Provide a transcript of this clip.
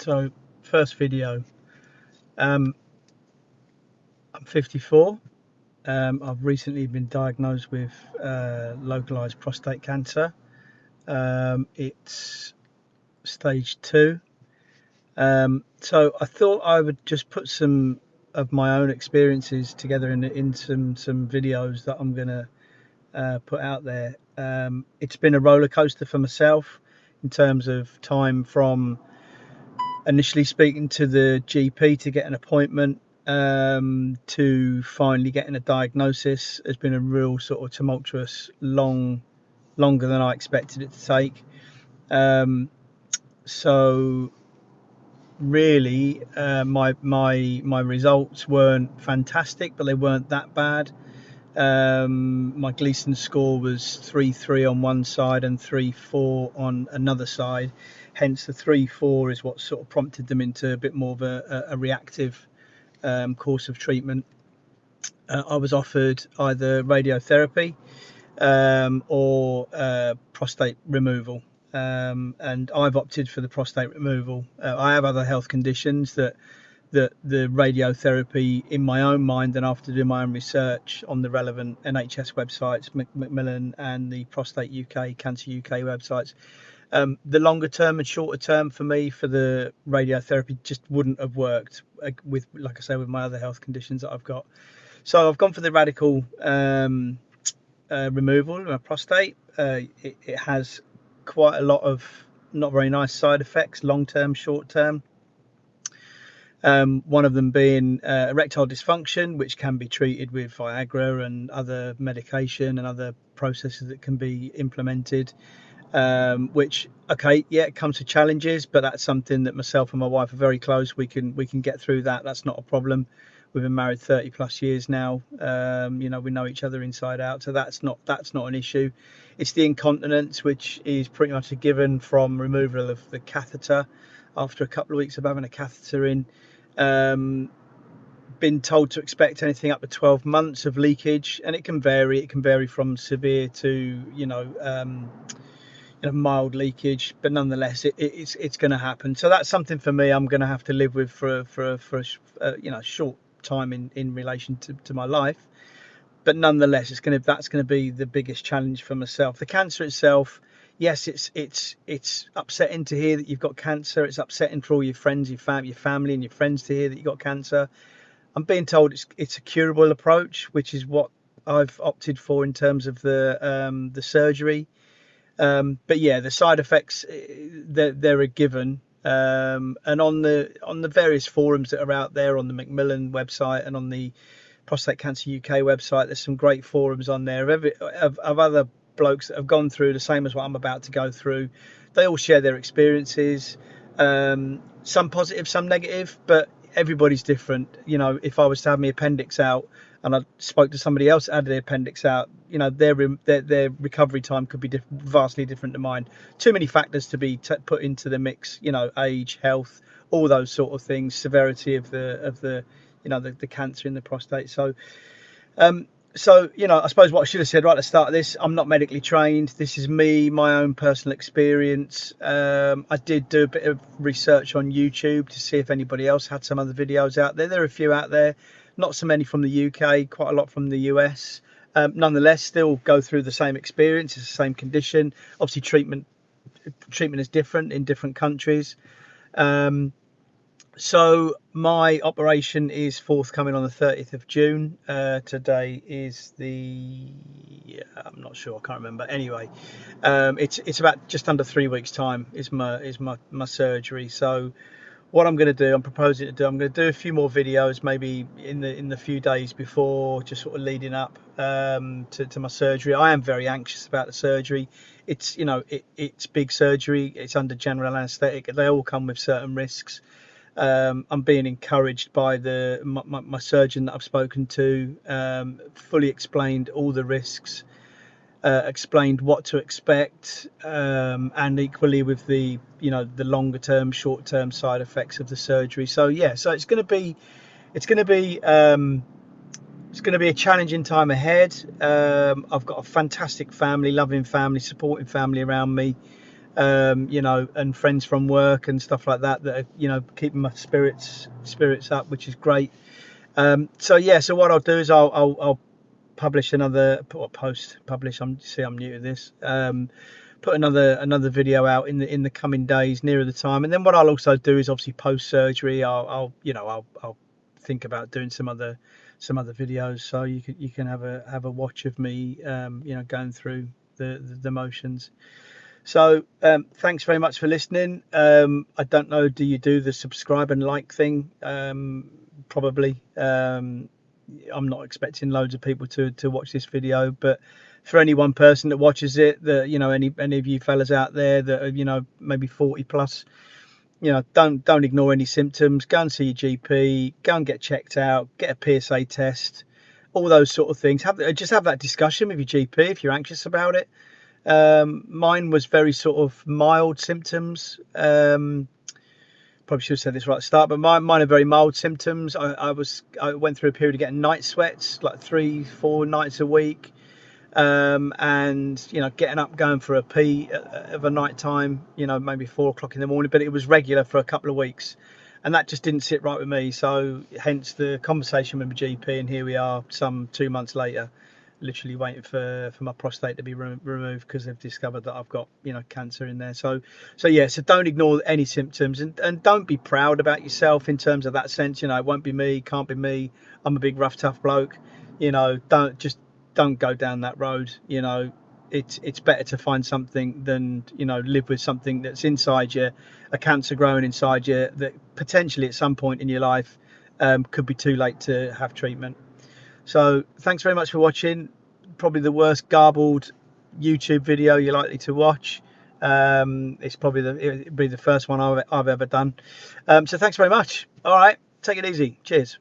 So, first video. I'm 54. I've recently been diagnosed with localized prostate cancer. It's stage 2. So I thought I would just put some of my own experiences together in some videos that I'm gonna put out there. It's been a roller coaster for myself in terms of time from initially speaking to the GP to get an appointment to finally getting a diagnosis. Has been a real sort of tumultuous, longer than I expected it to take. So really, my results weren't fantastic, but they weren't that bad. My Gleason score was 3-3 on one side and 3-4 on another side. Hence, the 3-4 is what sort of prompted them into a bit more of a reactive course of treatment. I was offered either radiotherapy or prostate removal, and I've opted for the prostate removal. I have other health conditions that the radiotherapy, in my own mind, and after doing my own research on the relevant NHS websites, Macmillan and the Prostate UK, Cancer UK websites, the longer term and shorter term for me for the radiotherapy just wouldn't have worked with, like I say, with my other health conditions that I've got. So I've gone for the radical removal of my prostate. It has quite a lot of not very nice side effects, long term, short term. One of them being erectile dysfunction, which can be treated with Viagra and other medication and other processes that can be implemented. Which, okay, yeah, it comes with challenges, but that's something that myself and my wife are very close. We can get through that. That's not a problem. We've been married 30 plus years now. We know each other inside out, so that's not an issue. It's the incontinence, which is pretty much a given from removal of the catheter after a couple of weeks of having a catheter in. Been told to expect anything up to 12 months of leakage, and it can vary. It can vary from severe to mild leakage, but nonetheless it's going to happen. So that's something for me I'm going to have to live with for a short time in relation to my life, but nonetheless that's going to be the biggest challenge for myself. The cancer itself, yes, it's upsetting to hear that you've got cancer. It's upsetting for all your friends, your family and your friends to hear that you've got cancer. I'm being told it's a curable approach, which is what I've opted for in terms of the surgery. But yeah, the side effects, they're a given. And on the various forums that are out there, on the Macmillan website and on the Prostate Cancer UK website, there's some great forums on there of other blokes that have gone through the same as what I'm about to go through. They all share their experiences, some positive, some negative, but everybody's different. If I was to have my appendix out and I spoke to somebody else that had their appendix out, their recovery time could be vastly different to mine. Too many factors to be put into the mix. Age, health, all those sort of things, severity of the cancer in the prostate. So I suppose what I should have said right at the start of this, I'm not medically trained. This is me, my own personal experience. I did do a bit of research on YouTube to see if anybody else had some other videos out there. There are a few out there, not so many from the UK, quite a lot from the US. Nonetheless, still go through the same experience. It's the same condition. Obviously, treatment is different in different countries. So my operation is forthcoming on the 30th of June. Today is I'm not sure, I can't remember. Anyway, it's about just under 3 weeks time is my surgery. So what I'm going to do, I'm proposing to do, I'm going to do a few more videos maybe in the few days before, just sort of leading up to my surgery. I am very anxious about the surgery. It's it's big surgery. It's under general anaesthetic. They all come with certain risks. I'm being encouraged by my surgeon that I've spoken to, fully explained all the risks, explained what to expect, and equally with the longer term, short term side effects of the surgery. So yeah, so it's going to be a challenging time ahead. I've got a fantastic family, loving family, supporting family around me. you know, and friends from work and stuff like that that are, you know, keeping my spirits up, which is great. So yeah, so what I'll do is I'll publish another publish. I'm new to this. Put another video out in the coming days nearer the time, and then what I'll also do is obviously post surgery. I'll think about doing some other videos, so you can have a watch of me, you know, going through the motions. So thanks very much for listening. I don't know, do you do the subscribe and like thing? Probably. I'm not expecting loads of people to watch this video, but for any one person that watches it, that, you know, any of you fellas out there that are, you know, maybe 40 plus, you know, don't ignore any symptoms. Go and see your GP. Go and get checked out. Get a PSA test. All those sort of things. Just have that discussion with your GP if you're anxious about it. Mine was very sort of mild symptoms. Probably should have said this right at the start, but mine are very mild symptoms. I went through a period of getting night sweats, like 3-4 nights a week, and, you know, getting up, going for a pee of a night time, you know, maybe 4 o'clock in the morning, but it was regular for a couple of weeks, and that just didn't sit right with me. So hence the conversation with my GP, and here we are some 2 months later, literally waiting for my prostate to be removed because they've discovered that I've got, you know, cancer in there. So yeah, so don't ignore any symptoms, and don't be proud about yourself in terms of that sense. You know, it won't be me, can't be me, I'm a big rough tough bloke. You know, don't go down that road. You know, it's better to find something than, you know, live with something that's inside you, a cancer growing inside you that potentially at some point in your life could be too late to have treatment. So thanks very much for watching. Probably the worst garbled YouTube video you're likely to watch. It's probably it'll be the first one I've ever done. So thanks very much. All right, take it easy. Cheers.